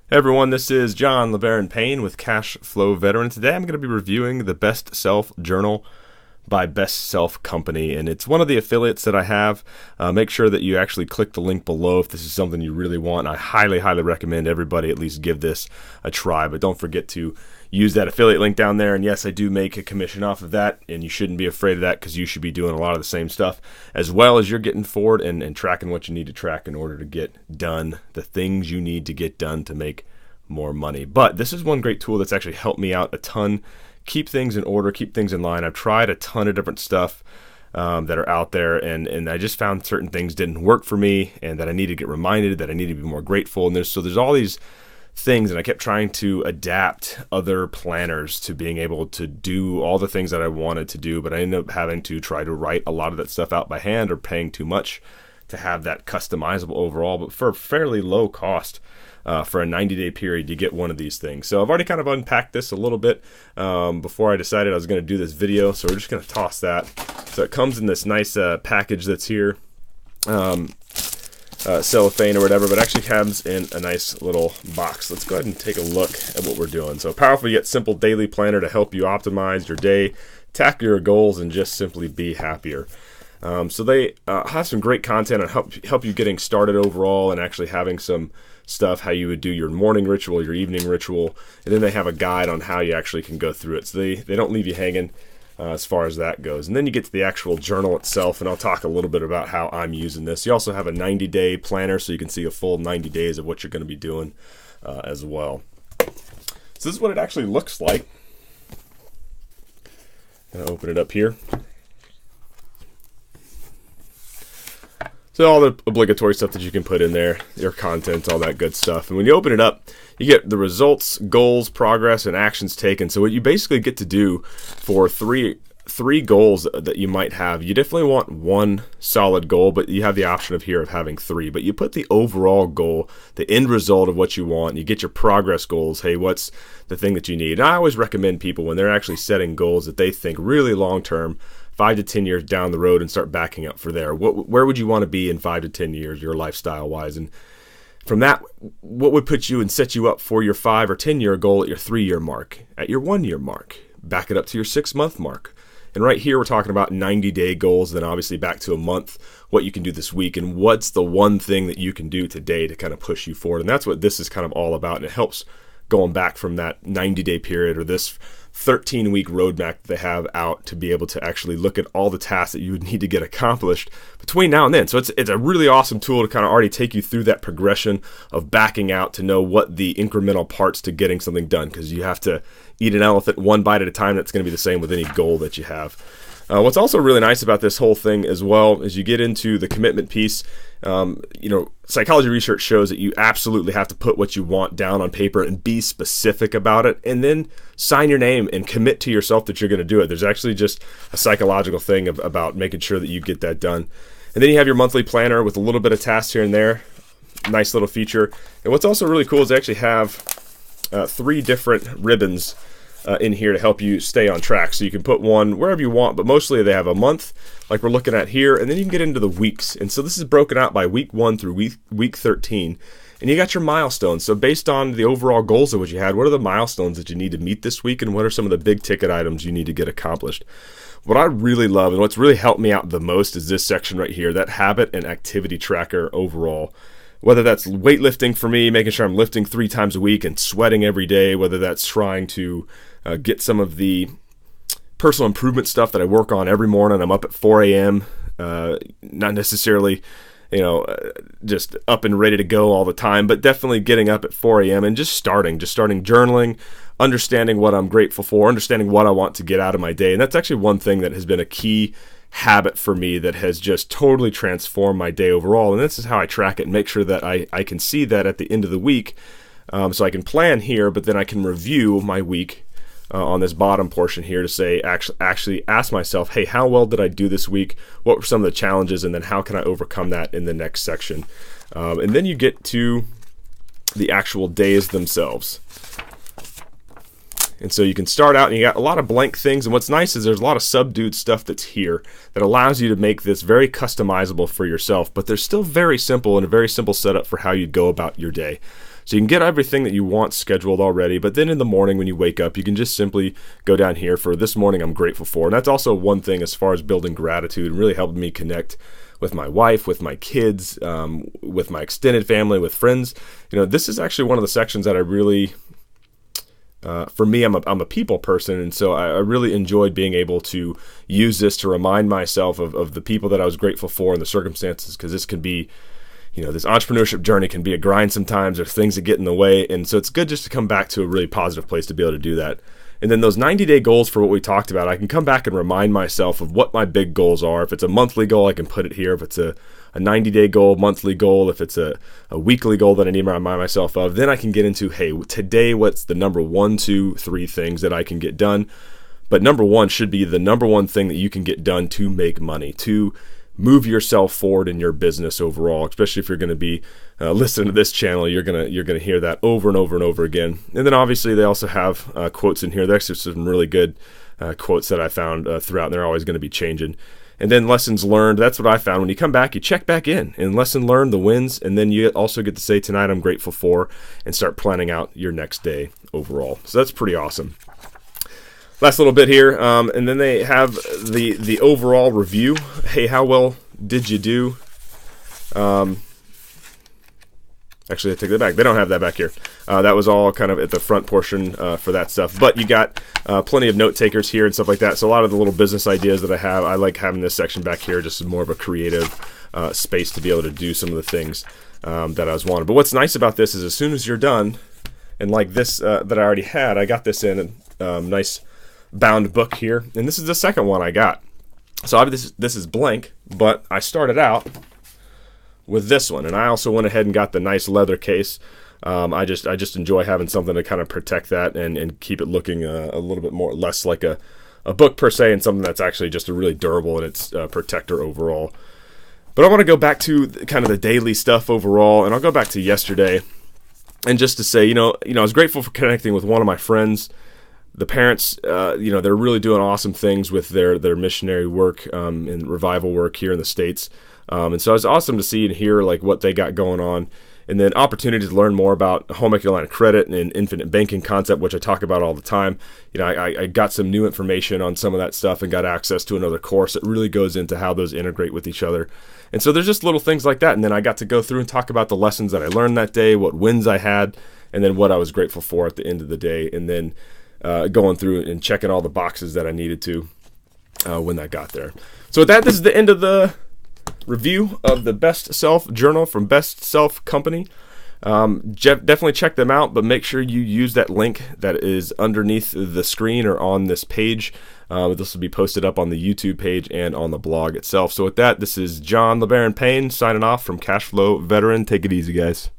Hey everyone, this is John LeBaron Payne with Cash Flow Veteran. Today I'm going to be reviewing the Best Self Journal by Best Self Company, and it's one of the affiliates that I have. Make sure that you actually click the link below if this is something you really want. I highly recommend everybody at least give this a try, but don't forget to use that affiliate link down there. And yes, I do make a commission off of that, and you shouldn't be afraid of that because you should be doing a lot of the same stuff as well as you're getting forward and tracking what you need to track in order to get done the things you need to get done to make more money. But this is one great tool that's actually helped me out a ton. Keep things in order, keep things in line. I've tried a ton of different stuff that are out there, and I just found certain things didn't work for me, and that I need to get reminded that I need to be more grateful. And there's all these things, and I kept trying to adapt other planners to being able to do all the things that I wanted to do, but I ended up having to try to write a lot of that stuff out by hand or paying too much to have that customizable overall, but for a fairly low cost. For a 90-day period, you get one of these things. So I've already kind of unpacked this a little bit before I decided I was going to do this video, so we're just going to toss that. So it comes in this nice package that's here, cellophane or whatever, but actually comes in a nice little box. Let's go ahead and take a look at what we're doing. So powerful yet simple daily planner to help you optimize your day, tackle your goals, and just simply be happier. So they have some great content and help you getting started overall, and actually having some stuff how you would do your morning ritual, your evening ritual, and then they have a guide on how you actually can go through it. So they don't leave you hanging as far as that goes. And then you get to the actual journal itself, and I'll talk a little bit about how I'm using this. You also have a 90-day planner, so you can see a full 90 days of what you're going to be doing as well. So this is what it actually looks like. I'm going to open it up here. So all the obligatory stuff that you can put in there, your content, all that good stuff. And when you open it up, you get the results, goals, progress, and actions taken. So what you basically get to do for three goals that you might have, you definitely want one solid goal, but you have the option of having three. But you put the overall goal, the end result of what you want, and you get your progress goals. Hey, what's the thing that you need? And I always recommend people when they're actually setting goals that they think really long term, 5 to 10 years down the road, and start backing up for there. Where would you want to be in 5 to 10 years, your lifestyle wise? And from that, what would put you and set you up for your 5 or 10 year goal at your 3-year mark, at your 1-year mark, back it up to your 6-month mark. And right here, we're talking about 90-day goals, then obviously back to a month, what you can do this week, and what's the one thing that you can do today to kind of push you forward. And that's what this is kind of all about. And it helps going back from that 90-day period or this 13-week roadmap that they have out to be able to actually look at all the tasks that you would need to get accomplished between now and then. So it's a really awesome tool to kind of already take you through that progression of backing out to know what the incremental parts to getting something done, because you have to eat an elephant one bite at a time. That's going to be the same with any goal that you have. What's also really nice about this whole thing as well is you get into the commitment piece. Psychology research shows that you absolutely have to put what you want down on paper and be specific about it, and then sign your name and commit to yourself that you're going to do it. There's actually just a psychological thing about making sure that you get that done. And then you have your monthly planner with a little bit of tasks here and there. Nice little feature. And what's also really cool is they actually have 3 different ribbons in here to help you stay on track. So you can put one wherever you want, but mostly they have a month like we're looking at here, and then you can get into the weeks. And so this is broken out by week 1 through week 13. And you got your milestones. So based on the overall goals of what you had, what are the milestones that you need to meet this week, and what are some of the big ticket items you need to get accomplished? What I really love and what's really helped me out the most is this section right here, that habit and activity tracker overall. Whether that's weightlifting for me, making sure I'm lifting 3 times a week and sweating every day, whether that's trying to get some of the personal improvement stuff that I work on every morning. I'm up at 4 a.m., not necessarily, just up and ready to go all the time, but definitely getting up at 4 a.m. and just starting journaling, understanding what I'm grateful for, understanding what I want to get out of my day. And that's actually one thing that has been a key habit for me that has just totally transformed my day overall. And this is how I track it and make sure that I can see that at the end of the week. So I can plan here, but then I can review my week on this bottom portion here to say, actually ask myself, hey, how well did I do this week? What were some of the challenges? And then how can I overcome that in the next section? And then you get to the actual days themselves. And so you can start out and you got a lot of blank things. And what's nice is there's a lot of subdued stuff that's here that allows you to make this very customizable for yourself, but they're still very simple and a very simple setup for how you'd go about your day. So you can get everything that you want scheduled already, but then in the morning when you wake up, you can just simply go down here for this morning I'm grateful for. And that's also one thing as far as building gratitude and really helped me connect with my wife, with my kids, with my extended family, with friends. This is actually one of the sections that I really, for me, I'm a people person, and so I really enjoyed being able to use this to remind myself of the people that I was grateful for and the circumstances, because this can be, this entrepreneurship journey can be a grind sometimes. There's things that get in the way, and so it's good just to come back to a really positive place to be able to do that. And then those 90-day goals for what we talked about, I can come back and remind myself of what my big goals are. If it's a monthly goal, I can put it here. If it's a 90-day goal, monthly goal, if it's a weekly goal that I need to remind myself of, then I can get into, hey, today what's the number 1, 2, 3 things that I can get done. But number one should be the number one thing that you can get done to make money, to move yourself forward in your business overall, especially if you're going to be listening to this channel. You're gonna hear that over and over and over again. And then obviously they also have quotes in here. There's some really good quotes that I found throughout, and they're always going to be changing. And then lessons learned. That's what I found. When you come back, you check back in and lesson learned, the wins, and then you also get to say tonight I'm grateful for, and start planning out your next day overall. So that's pretty awesome. Last little bit here, and then they have the overall review. Hey, how well did you do? Actually, I take that back. They don't have that back here. That was all kind of at the front portion for that stuff. But you got plenty of note takers here and stuff like that. So a lot of the little business ideas that I have, I like having this section back here just as more of a creative space to be able to do some of the things that I was wanting. But what's nice about this is as soon as you're done, and like this that I already had, I got this in a nice bound book here. And this is the second one I got. So obviously this is blank, but I started out with this one, and I also went ahead and got the nice leather case. I just enjoy having something to kind of protect that and keep it looking a little bit more less like a book per se, and something that's actually just a really durable in its protector overall. But I want to go back to kind of the daily stuff overall, and I'll go back to yesterday, and just to say, I was grateful for connecting with one of my friends. The parents, they're really doing awesome things with their missionary work and revival work here in the States. And so it's awesome to see and hear like what they got going on. And then opportunities to learn more about home equity line of credit and infinite banking concept, which I talk about all the time. I got some new information on some of that stuff and got access to another course that really goes into how those integrate with each other. And so there's just little things like that. And then I got to go through and talk about the lessons that I learned that day, what wins I had, and then what I was grateful for at the end of the day. And then going through and checking all the boxes that I needed to when that got there. So with that, this is the end of the review of the Best Self Journal from Best Self Company. Definitely check them out, but make sure you use that link that is underneath the screen or on this page. This will be posted up on the YouTube page and on the blog itself. So with that, this is John LeBaron Payne signing off from Cashflow Veteran. Take it easy, guys.